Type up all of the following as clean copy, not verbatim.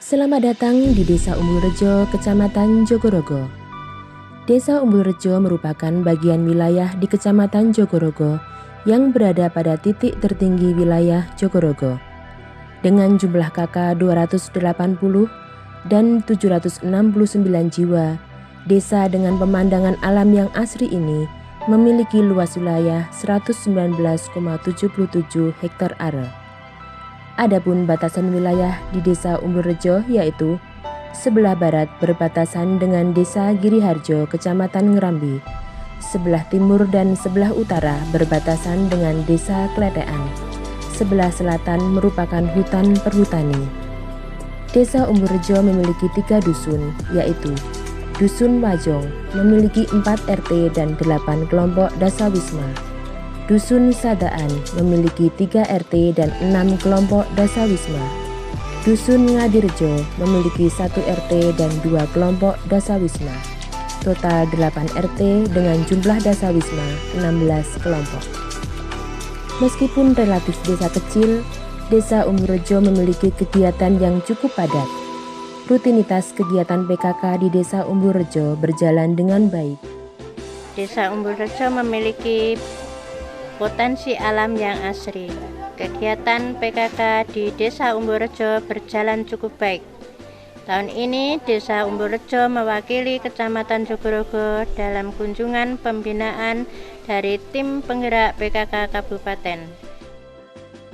Selamat datang di Desa Umbulrejo, Kecamatan Jogorogo. Desa Umbulrejo merupakan bagian wilayah di Kecamatan Jogorogo yang berada pada titik tertinggi wilayah Jogorogo. Dengan jumlah KK 280 dan 769 jiwa, desa dengan pemandangan alam yang asri ini memiliki luas wilayah 119,77 hektar are. Adapun batasan wilayah di Desa Umbulrejo yaitu sebelah barat berbatasan dengan Desa Giriharjo, Kecamatan Ngerambi, sebelah timur dan sebelah utara berbatasan dengan Desa Kletean, sebelah selatan merupakan hutan perhutani. Desa Umbulrejo memiliki 3 dusun, yaitu Dusun Wajong memiliki 4 RT dan 8 kelompok dasawisma. Dusun Sadaan memiliki 3 RT dan 6 kelompok dasawisma. Dusun Ngadirjo memiliki 1 RT dan 2 kelompok dasawisma. Total 8 RT dengan jumlah dasawisma 16 kelompok. Meskipun relatif desa kecil, Desa Umbulrejo memiliki kegiatan yang cukup padat. Rutinitas kegiatan PKK di Desa Umbulrejo berjalan dengan baik. Desa Umbulrejo memiliki potensi alam yang asri. Kegiatan PKK di Desa Umbulrejo berjalan cukup baik. Tahun ini Desa Umbulrejo mewakili Kecamatan Jogorogo dalam kunjungan pembinaan dari tim penggerak PKK Kabupaten.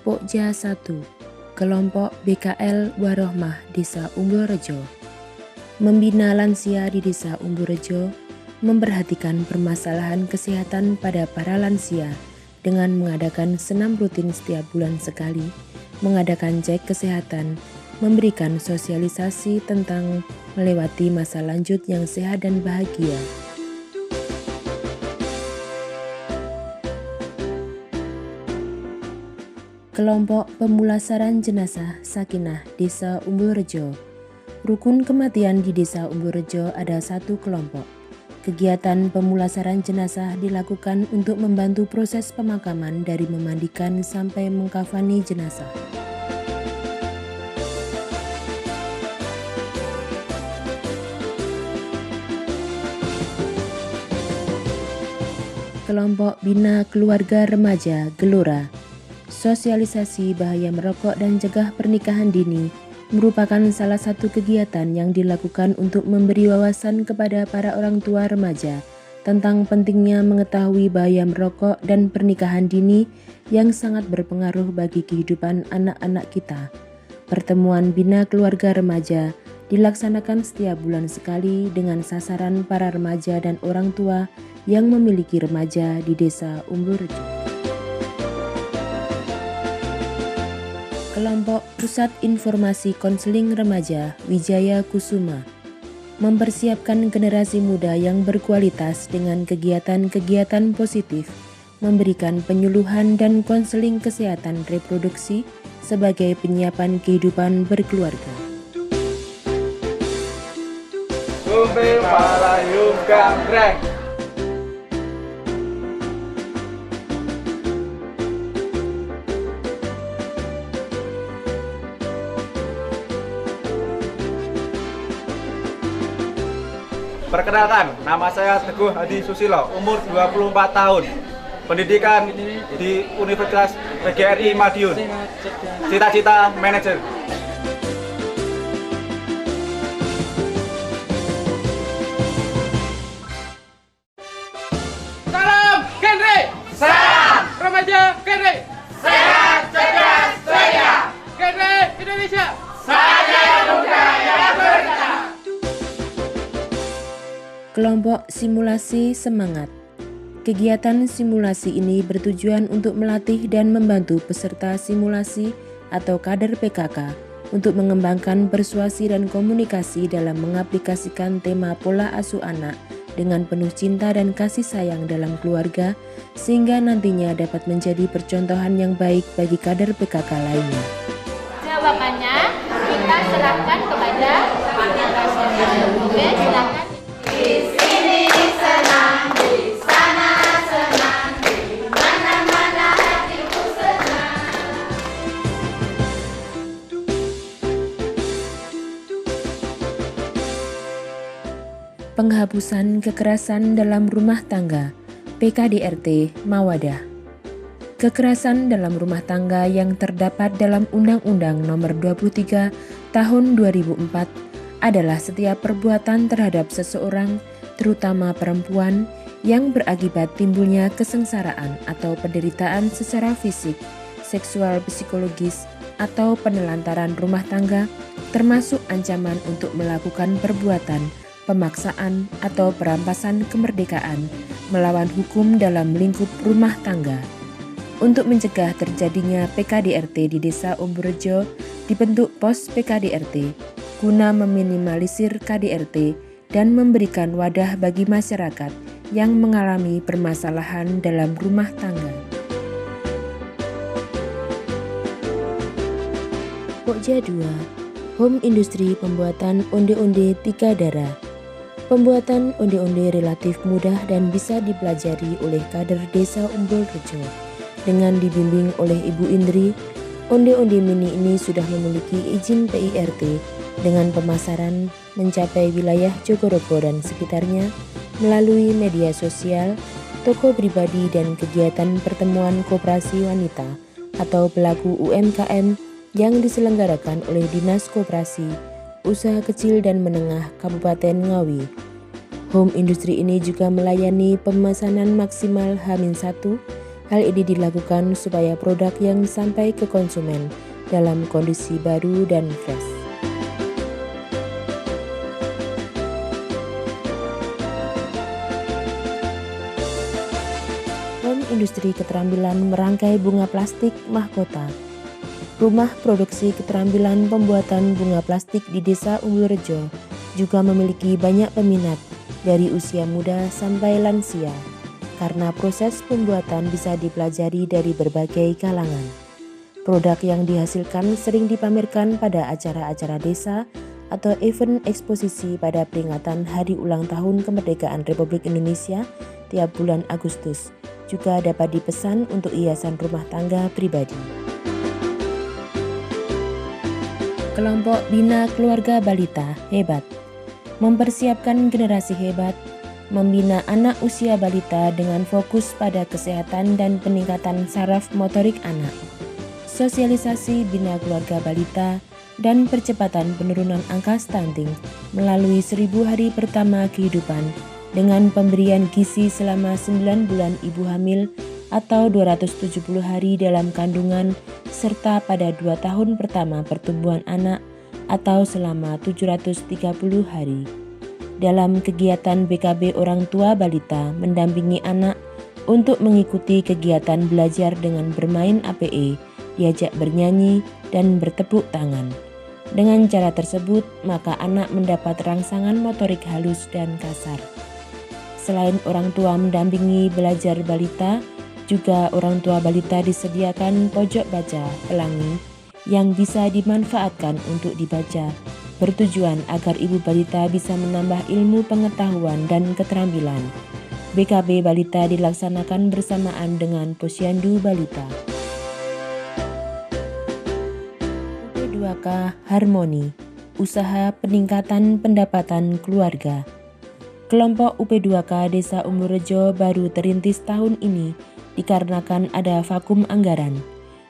Pokja 1, Kelompok BKL Warohmah Desa Umbulrejo. Membina lansia di Desa Umbulrejo, memperhatikan permasalahan kesehatan pada para lansia dengan mengadakan senam rutin setiap bulan sekali, mengadakan cek kesehatan, memberikan sosialisasi tentang melewati masa lanjut yang sehat dan bahagia. Kelompok Pemulasaran Jenazah Sakinah Desa Umbulrejo. Rukun kematian di Desa Umbulrejo ada 1 kelompok. Kegiatan pemulasaran jenazah dilakukan untuk membantu proses pemakaman dari memandikan sampai mengkafani jenazah. Kelompok Bina Keluarga Remaja Gelora. Sosialisasi bahaya merokok dan cegah pernikahan dini merupakan salah satu kegiatan yang dilakukan untuk memberi wawasan kepada para orang tua remaja tentang pentingnya mengetahui bahaya merokok dan pernikahan dini yang sangat berpengaruh bagi kehidupan anak-anak kita. Pertemuan Bina Keluarga Remaja dilaksanakan setiap bulan sekali dengan sasaran para remaja dan orang tua yang memiliki remaja di Desa Umbulrejo. Kelompok Pusat Informasi Konseling Remaja Wijaya Kusuma mempersiapkan generasi muda yang berkualitas dengan kegiatan-kegiatan positif, memberikan penyuluhan dan konseling kesehatan reproduksi sebagai penyiapan kehidupan berkeluarga. Sumber Parayum Gambreng. Perkenalkan, nama saya Teguh Hadi Susilo, umur 24 tahun. Pendidikan di Universitas PGRI Madiun. Cita-cita manajer. Salam genre, Salam remaja genre, sehat, cerdas, ceria. genre Indonesia. Saatnya muda yang berkah. Kelompok Simulasi Semangat. Kegiatan simulasi ini bertujuan untuk melatih dan membantu peserta simulasi atau kader PKK untuk mengembangkan persuasi dan komunikasi dalam mengaplikasikan tema pola asuh anak dengan penuh cinta dan kasih sayang dalam keluarga sehingga nantinya dapat menjadi percontohan yang baik bagi kader PKK lainnya. Jawabannya kita serahkan kepada Wakil Presiden. Oke, silakan. Di sini senang, di sana senang, di mana-mana hatiku senang. Penghapusan kekerasan dalam rumah tangga, PKDRT Mawadah. Kekerasan dalam rumah tangga yang terdapat dalam Undang-Undang Nomor 23 Tahun 2004 adalah setiap perbuatan terhadap seseorang, terutama perempuan, yang berakibat timbulnya kesengsaraan atau penderitaan secara fisik, seksual, psikologis, atau penelantaran rumah tangga, termasuk ancaman untuk melakukan perbuatan, pemaksaan, atau perampasan kemerdekaan melawan hukum dalam lingkup rumah tangga. Untuk mencegah terjadinya PKDRT di Desa Umburejo, dibentuk pos PKDRT guna meminimalisir KDRT dan memberikan wadah bagi masyarakat yang mengalami permasalahan dalam rumah tangga. Pokja 2, Home Industri Pembuatan Onde-onde Tiga Darah. Pembuatan onde-onde relatif mudah dan bisa dipelajari oleh kader Desa Umburejo. Dengan dibimbing oleh Ibu Indri, onde-onde mini ini sudah memiliki izin PIRT dengan pemasaran mencapai wilayah Jogorogo dan sekitarnya melalui media sosial, toko pribadi, dan kegiatan pertemuan koperasi wanita atau pelaku UMKM yang diselenggarakan oleh Dinas Koperasi, Usaha Kecil dan Menengah Kabupaten Ngawi. Home industri ini juga melayani pemesanan maksimal H-1. Hal ini dilakukan supaya produk yang sampai ke konsumen dalam kondisi baru dan fresh. Home industri keterampilan merangkai bunga plastik mahkota. Rumah produksi keterampilan pembuatan bunga plastik di Desa Umburejo juga memiliki banyak peminat dari usia muda sampai lansia, karena proses pembuatan bisa dipelajari dari berbagai kalangan. Produk yang dihasilkan sering dipamerkan pada acara-acara desa atau event eksposisi pada peringatan Hari Ulang Tahun Kemerdekaan Republik Indonesia tiap bulan Agustus. Juga dapat dipesan untuk hiasan rumah tangga pribadi. Kelompok Bina Keluarga Balita Hebat mempersiapkan generasi hebat, membina anak usia balita dengan fokus pada kesehatan dan peningkatan saraf motorik anak, sosialisasi Bina Keluarga Balita, dan percepatan penurunan angka stunting melalui 1000 hari pertama kehidupan dengan pemberian gizi selama 9 bulan ibu hamil atau 270 hari dalam kandungan serta pada 2 tahun pertama pertumbuhan anak atau selama 730 hari. Dalam kegiatan BKB orang tua balita mendampingi anak untuk mengikuti kegiatan belajar dengan bermain APE, diajak bernyanyi dan bertepuk tangan. Dengan cara tersebut, maka anak mendapat rangsangan motorik halus dan kasar. Selain orang tua mendampingi belajar balita, juga orang tua balita disediakan pojok baca pelangi yang bisa dimanfaatkan untuk dibaca, bertujuan agar ibu balita bisa menambah ilmu pengetahuan dan keterampilan. BKB balita dilaksanakan bersamaan dengan Posyandu Balita. UP2K Harmoni, Usaha Peningkatan Pendapatan Keluarga. Kelompok UP2K Desa Umburejo baru terintis tahun ini dikarenakan ada vakum anggaran.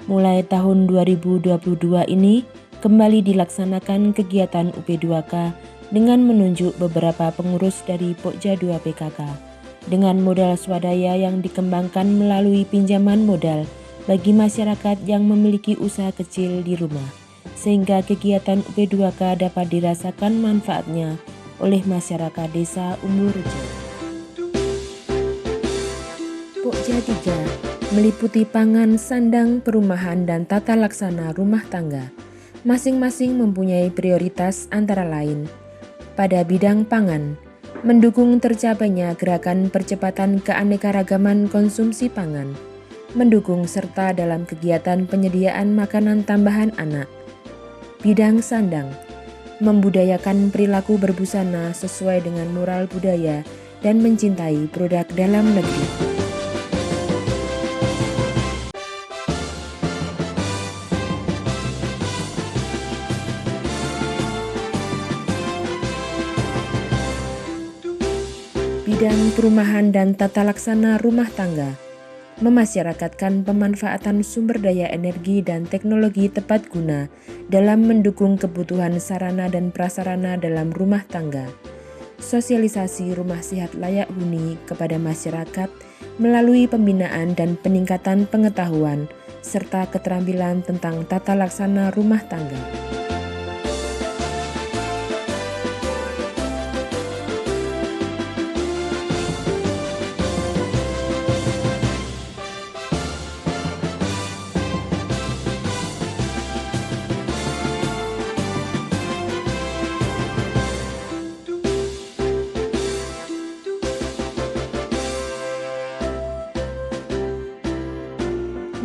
Mulai tahun 2022 ini kembali dilaksanakan kegiatan UP2K dengan menunjuk beberapa pengurus dari Pokja 2 PKK dengan modal swadaya yang dikembangkan melalui pinjaman modal bagi masyarakat yang memiliki usaha kecil di rumah, sehingga kegiatan UP2K dapat dirasakan manfaatnya oleh masyarakat Desa Umburejo. Pokja 3 meliputi pangan, sandang, perumahan, dan tata laksana rumah tangga. Masing-masing mempunyai prioritas antara lain. Pada bidang pangan, mendukung tercapainya gerakan percepatan keanekaragaman konsumsi pangan, mendukung serta dalam kegiatan penyediaan makanan tambahan anak. Bidang sandang, membudayakan perilaku berbusana sesuai dengan moral budaya dan mencintai produk dalam negeri. bidang perumahan dan tata laksana rumah tangga, memasyarakatkan pemanfaatan sumber daya energi dan teknologi tepat guna dalam mendukung kebutuhan sarana dan prasarana dalam rumah tangga. Sosialisasi rumah sehat layak huni kepada masyarakat melalui pembinaan dan peningkatan pengetahuan serta keterampilan tentang tata laksana rumah tangga.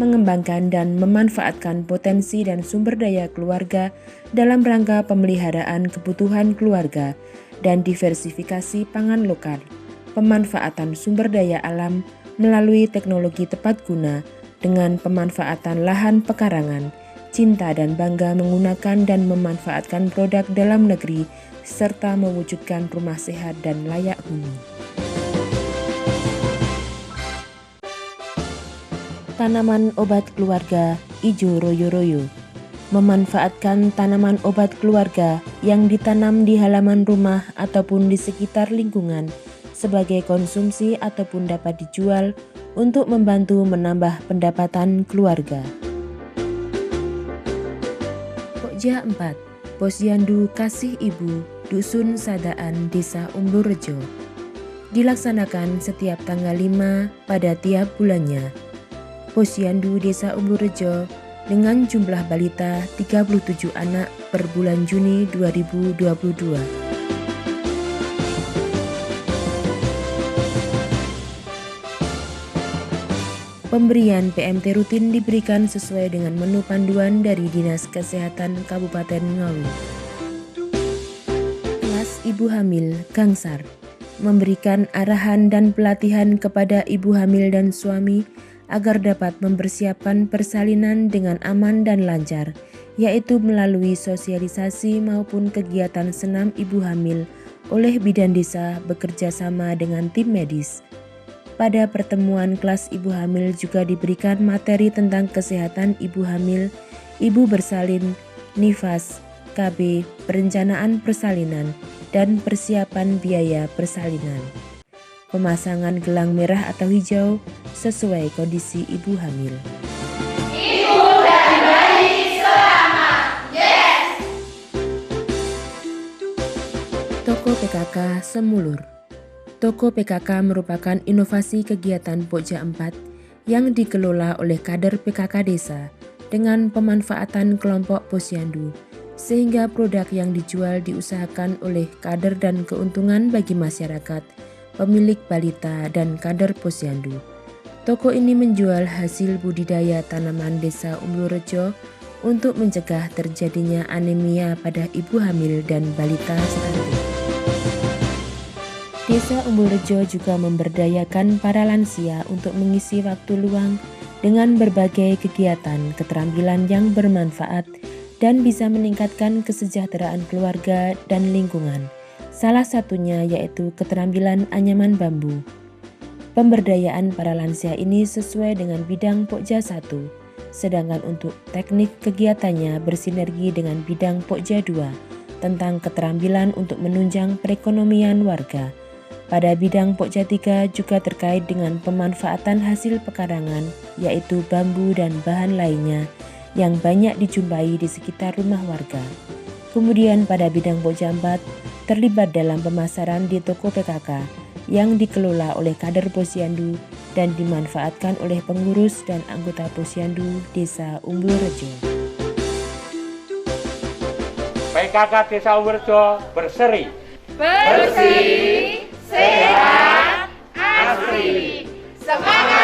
Mengembangkan dan memanfaatkan potensi dan sumber daya keluarga dalam rangka pemeliharaan kebutuhan keluarga dan diversifikasi pangan lokal, pemanfaatan sumber daya alam melalui teknologi tepat guna dengan pemanfaatan lahan pekarangan, cinta dan bangga menggunakan dan memanfaatkan produk dalam negeri, serta mewujudkan rumah sehat dan layak huni. Tanaman obat keluarga ijo royo-royo. Memanfaatkan tanaman obat keluarga yang ditanam di halaman rumah ataupun di sekitar lingkungan sebagai konsumsi ataupun dapat dijual untuk membantu menambah pendapatan keluarga. Pokja 4. Posyandu Kasih Ibu Dusun Sadaan Desa Umburrejo. Dilaksanakan setiap tanggal 5 pada tiap bulannya. Posyandu Desa Umburrejo dengan jumlah balita 37 anak per bulan Juni 2022. Pemberian PMT rutin diberikan sesuai dengan menu panduan dari Dinas Kesehatan Kabupaten Ngawi. Kelas Ibu Hamil Gangsar memberikan arahan dan pelatihan kepada ibu hamil dan suami agar dapat mempersiapkan persalinan dengan aman dan lancar, yaitu melalui sosialisasi maupun kegiatan senam ibu hamil oleh bidan desa bekerja sama dengan tim medis. Pada pertemuan kelas ibu hamil juga diberikan materi tentang kesehatan ibu hamil, ibu bersalin, nifas, KB, perencanaan persalinan, dan persiapan biaya persalinan. Pemasangan gelang merah atau hijau sesuai kondisi ibu hamil. Ibu dan bayi selamat. Yes! Toko PKK Semulur. Toko PKK merupakan inovasi kegiatan Pokja 4 yang dikelola oleh kader PKK desa dengan pemanfaatan kelompok posyandu, sehingga produk yang dijual diusahakan oleh kader dan keuntungan bagi masyarakat, pemilik balita dan kader posyandu. Toko ini menjual hasil budidaya tanaman Desa Umburrejo untuk mencegah terjadinya anemia pada ibu hamil dan balita stunting. Desa Umburrejo juga memberdayakan para lansia untuk mengisi waktu luang dengan berbagai kegiatan keterampilan yang bermanfaat dan bisa meningkatkan kesejahteraan keluarga dan lingkungan. Salah satunya yaitu keterampilan anyaman bambu. Pemberdayaan para lansia ini sesuai dengan bidang Pokja 1, sedangkan untuk teknik kegiatannya bersinergi dengan bidang Pokja 2 tentang keterampilan untuk menunjang perekonomian warga. Pada bidang Pokja 3 juga terkait dengan pemanfaatan hasil pekarangan, yaitu bambu dan bahan lainnya yang banyak dijumpai di sekitar rumah warga. Kemudian pada bidang Pokja 4 terlibat dalam pemasaran di toko PKK yang dikelola oleh kader posyandu dan dimanfaatkan oleh pengurus dan anggota posyandu Desa Umburrejo. PKK Desa Umburrejo berseri, Bersih, sehat, asri. Semangat!